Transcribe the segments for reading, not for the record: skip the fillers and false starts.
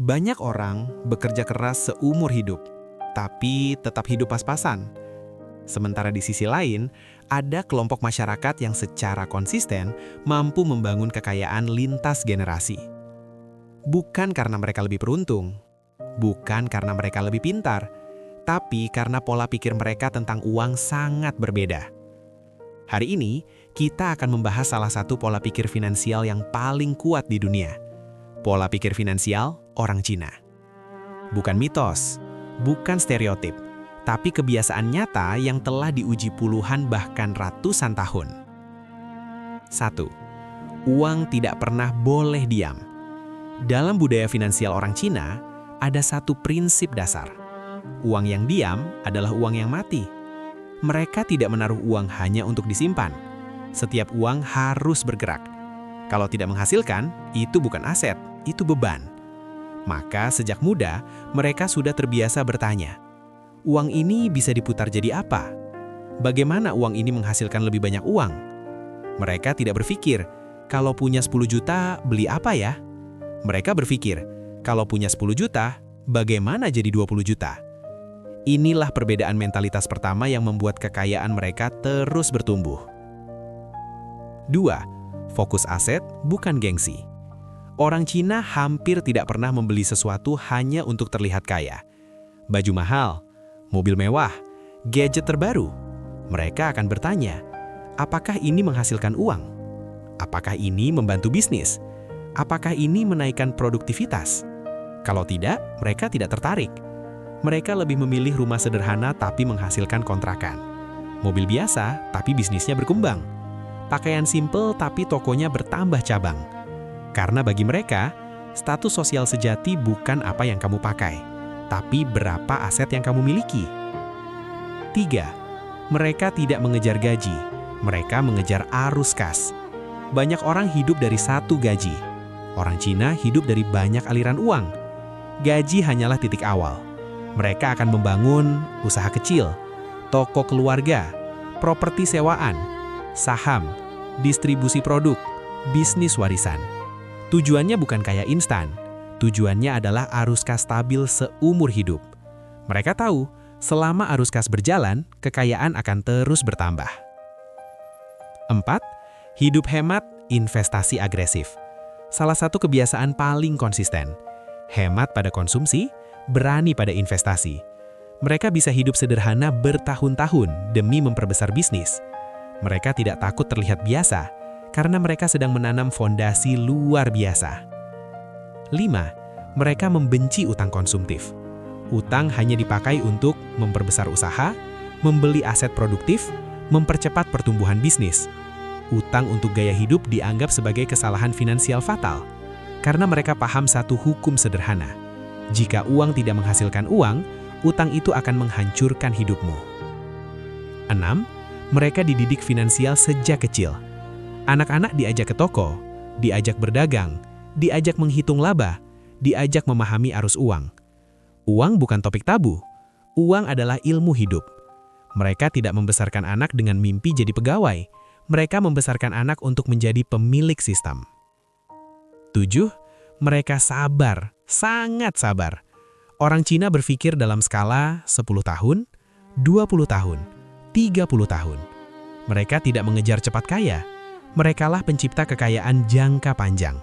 Banyak orang bekerja keras seumur hidup, tapi tetap hidup pas-pasan. Sementara di sisi lain, ada kelompok masyarakat yang secara konsisten mampu membangun kekayaan lintas generasi. Bukan karena mereka lebih beruntung, bukan karena mereka lebih pintar, tapi karena pola pikir mereka tentang uang sangat berbeda. Hari ini, kita akan membahas salah satu pola pikir finansial yang paling kuat di dunia. Pola pikir finansial orang Cina. Bukan mitos, bukan stereotip, tapi kebiasaan nyata yang telah diuji puluhan bahkan ratusan tahun. 1. Uang tidak pernah boleh diam. Dalam budaya finansial orang Cina, ada satu prinsip dasar. Uang yang diam adalah uang yang mati. Mereka tidak menaruh uang hanya untuk disimpan. Setiap uang harus bergerak. Kalau tidak menghasilkan, itu bukan aset, itu beban. Maka sejak muda, mereka sudah terbiasa bertanya, uang ini bisa diputar jadi apa? Bagaimana uang ini menghasilkan lebih banyak uang? Mereka tidak berpikir, kalau punya 10 juta, beli apa ya? Mereka berpikir, kalau punya 10 juta, bagaimana jadi 20 juta? Inilah perbedaan mentalitas pertama yang membuat kekayaan mereka terus bertumbuh. 2. Fokus aset, bukan gengsi. Orang Cina hampir tidak pernah membeli sesuatu hanya untuk terlihat kaya. Baju mahal, mobil mewah, gadget terbaru. Mereka akan bertanya, apakah ini menghasilkan uang? Apakah ini membantu bisnis? Apakah ini menaikkan produktivitas? Kalau tidak, mereka tidak tertarik. Mereka lebih memilih rumah sederhana tapi menghasilkan kontrakan. Mobil biasa tapi bisnisnya berkembang. Pakaian simple tapi tokonya bertambah cabang. Karena bagi mereka, status sosial sejati bukan apa yang kamu pakai, tapi berapa aset yang kamu miliki. 3. Mereka tidak mengejar gaji, mereka mengejar arus kas. Banyak orang hidup dari satu gaji. Orang Cina hidup dari banyak aliran uang. Gaji hanyalah titik awal. Mereka akan membangun usaha kecil, toko keluarga, properti sewaan, saham, distribusi produk, bisnis warisan. Tujuannya bukan kaya instan, tujuannya adalah arus kas stabil seumur hidup. Mereka tahu, selama arus kas berjalan, kekayaan akan terus bertambah. 4. Hidup hemat, investasi agresif. Salah satu kebiasaan paling konsisten. Hemat pada konsumsi, berani pada investasi. Mereka bisa hidup sederhana bertahun-tahun demi memperbesar bisnis. Mereka tidak takut terlihat biasa, karena mereka sedang menanam fondasi luar biasa. 5. Mereka membenci utang konsumtif. Utang hanya dipakai untuk memperbesar usaha, membeli aset produktif, mempercepat pertumbuhan bisnis. Utang untuk gaya hidup dianggap sebagai kesalahan finansial fatal, karena mereka paham satu hukum sederhana. Jika uang tidak menghasilkan uang, utang itu akan menghancurkan hidupmu. 6. Mereka dididik finansial sejak kecil. Anak-anak diajak ke toko, diajak berdagang, diajak menghitung laba, diajak memahami arus uang. Uang bukan topik tabu, uang adalah ilmu hidup. Mereka tidak membesarkan anak dengan mimpi jadi pegawai, mereka membesarkan anak untuk menjadi pemilik sistem. 7. Mereka sabar, sangat sabar. Orang Cina berpikir dalam skala 10 tahun, 20 tahun, 30 tahun. Mereka tidak mengejar cepat kaya. Merekalah pencipta kekayaan jangka panjang.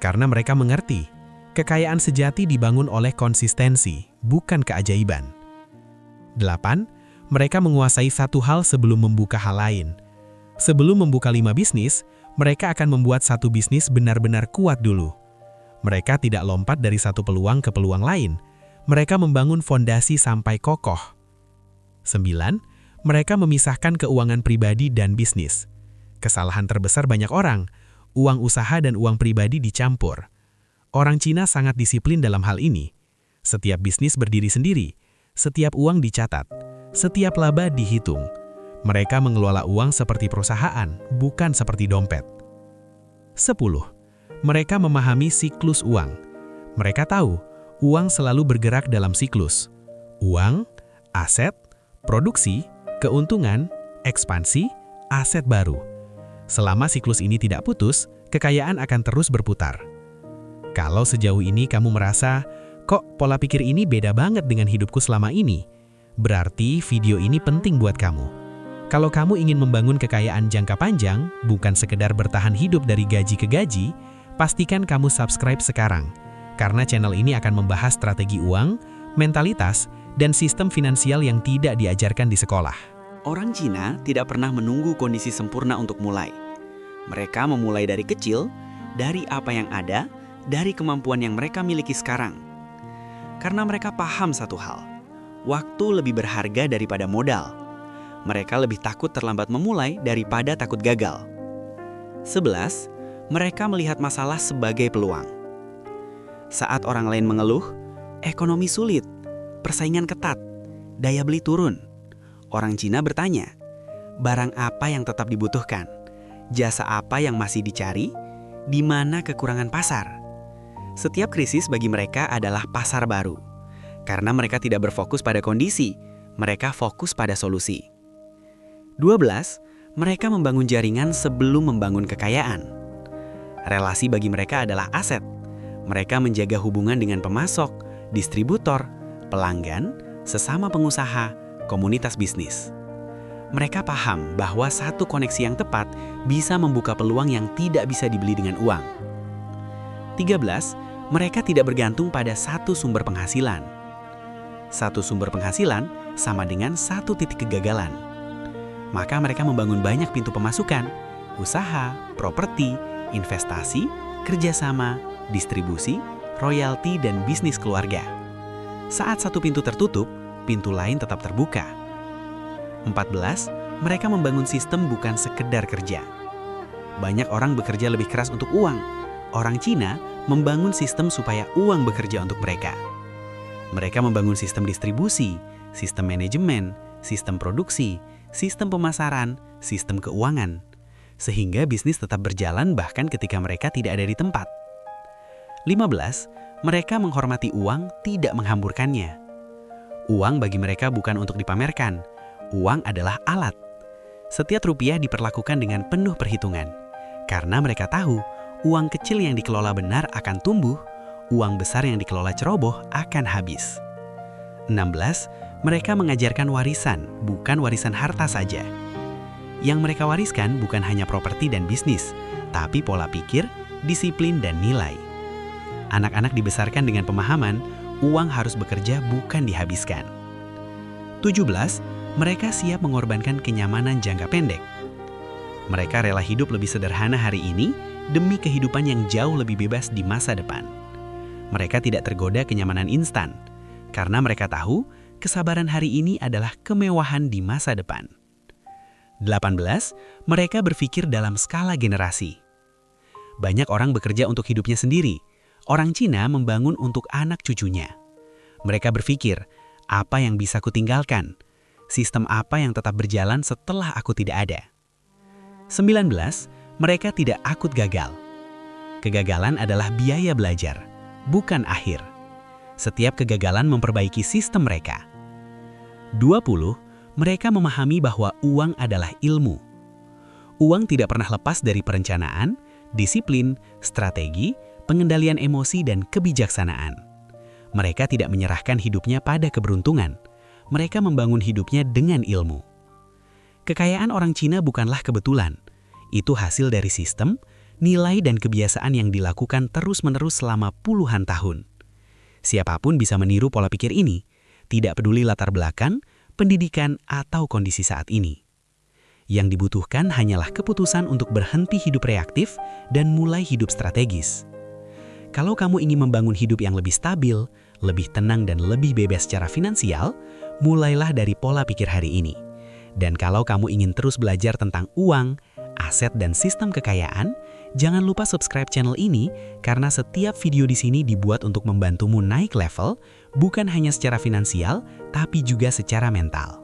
Karena mereka mengerti, kekayaan sejati dibangun oleh konsistensi, bukan keajaiban. 8. Mereka menguasai satu hal sebelum membuka hal lain. Sebelum membuka 5 bisnis, mereka akan membuat satu bisnis benar-benar kuat dulu. Mereka tidak lompat dari satu peluang ke peluang lain. Mereka membangun fondasi sampai kokoh. 9. Mereka memisahkan keuangan pribadi dan bisnis. Kesalahan terbesar banyak orang, uang usaha dan uang pribadi dicampur. Orang Cina sangat disiplin dalam hal ini. Setiap bisnis berdiri sendiri, setiap uang dicatat, setiap laba dihitung. Mereka mengelola uang seperti perusahaan, bukan seperti dompet. 10. Mereka memahami siklus uang. Mereka tahu, uang selalu bergerak dalam siklus. Uang, aset, produksi, keuntungan, ekspansi, aset baru. Selama siklus ini tidak putus, kekayaan akan terus berputar. Kalau sejauh ini kamu merasa, kok pola pikir ini beda banget dengan hidupku selama ini, berarti video ini penting buat kamu. Kalau kamu ingin membangun kekayaan jangka panjang, bukan sekedar bertahan hidup dari gaji ke gaji, pastikan kamu subscribe sekarang. Karena channel ini akan membahas strategi uang, mentalitas, dan sistem finansial yang tidak diajarkan di sekolah. Orang Cina tidak pernah menunggu kondisi sempurna untuk mulai. Mereka memulai dari kecil, dari apa yang ada, dari kemampuan yang mereka miliki sekarang. Karena mereka paham satu hal, waktu lebih berharga daripada modal. Mereka lebih takut terlambat memulai daripada takut gagal. 11. Mereka melihat masalah sebagai peluang. Saat orang lain mengeluh, ekonomi sulit, persaingan ketat, daya beli turun, orang Cina bertanya, barang apa yang tetap dibutuhkan? Jasa apa yang masih dicari? Di mana kekurangan pasar? Setiap krisis bagi mereka adalah pasar baru. Karena mereka tidak berfokus pada kondisi, mereka fokus pada solusi. 12. Mereka membangun jaringan sebelum membangun kekayaan. Relasi bagi mereka adalah aset. Mereka menjaga hubungan dengan pemasok, distributor, pelanggan, sesama pengusaha, komunitas bisnis. Mereka paham bahwa satu koneksi yang tepat bisa membuka peluang yang tidak bisa dibeli dengan uang. 13. Mereka tidak bergantung pada satu sumber penghasilan. Satu sumber penghasilan sama dengan satu titik kegagalan. Maka mereka membangun banyak pintu pemasukan, usaha, properti, investasi, kerjasama, distribusi, royalti, dan bisnis keluarga. Saat satu pintu tertutup, pintu lain tetap terbuka. 14. Mereka membangun sistem bukan sekedar kerja. Banyak orang bekerja lebih keras untuk uang. Orang Cina membangun sistem supaya uang bekerja untuk mereka. Mereka membangun sistem distribusi, sistem manajemen, sistem produksi, sistem pemasaran, sistem keuangan. Sehingga bisnis tetap berjalan bahkan ketika mereka tidak ada di tempat. 15. Mereka menghormati uang, tidak menghamburkannya. Uang bagi mereka bukan untuk dipamerkan. Uang adalah alat. Setiap rupiah diperlakukan dengan penuh perhitungan. Karena mereka tahu, uang kecil yang dikelola benar akan tumbuh, uang besar yang dikelola ceroboh akan habis. 16. Mereka mengajarkan warisan, bukan warisan harta saja. Yang mereka wariskan bukan hanya properti dan bisnis, tapi pola pikir, disiplin, dan nilai. Anak-anak dibesarkan dengan pemahaman, uang harus bekerja bukan dihabiskan. 17. Mereka siap mengorbankan kenyamanan jangka pendek. Mereka rela hidup lebih sederhana hari ini demi kehidupan yang jauh lebih bebas di masa depan. Mereka tidak tergoda kenyamanan instan, karena mereka tahu kesabaran hari ini adalah kemewahan di masa depan. 18. Mereka berpikir dalam skala generasi. Banyak orang bekerja untuk hidupnya sendiri. Orang Cina membangun untuk anak cucunya. Mereka berpikir, apa yang bisa kutinggalkan? Sistem apa yang tetap berjalan setelah aku tidak ada? 19. Mereka tidak akut gagal. Kegagalan adalah biaya belajar, bukan akhir. Setiap kegagalan memperbaiki sistem mereka. 20. Mereka memahami bahwa uang adalah ilmu. Uang tidak pernah lepas dari perencanaan, disiplin, strategi, pengendalian emosi, dan kebijaksanaan. Mereka tidak menyerahkan hidupnya pada keberuntungan. Mereka membangun hidupnya dengan ilmu. Kekayaan orang Cina bukanlah kebetulan. Itu hasil dari sistem, nilai, dan kebiasaan yang dilakukan terus-menerus selama puluhan tahun. Siapapun bisa meniru pola pikir ini, tidak peduli latar belakang, pendidikan, atau kondisi saat ini. Yang dibutuhkan hanyalah keputusan untuk berhenti hidup reaktif dan mulai hidup strategis. Kalau kamu ingin membangun hidup yang lebih stabil, lebih tenang, dan lebih bebas secara finansial, mulailah dari pola pikir hari ini. Dan kalau kamu ingin terus belajar tentang uang, aset, dan sistem kekayaan, jangan lupa subscribe channel ini karena setiap video di sini dibuat untuk membantumu naik level, bukan hanya secara finansial, tapi juga secara mental.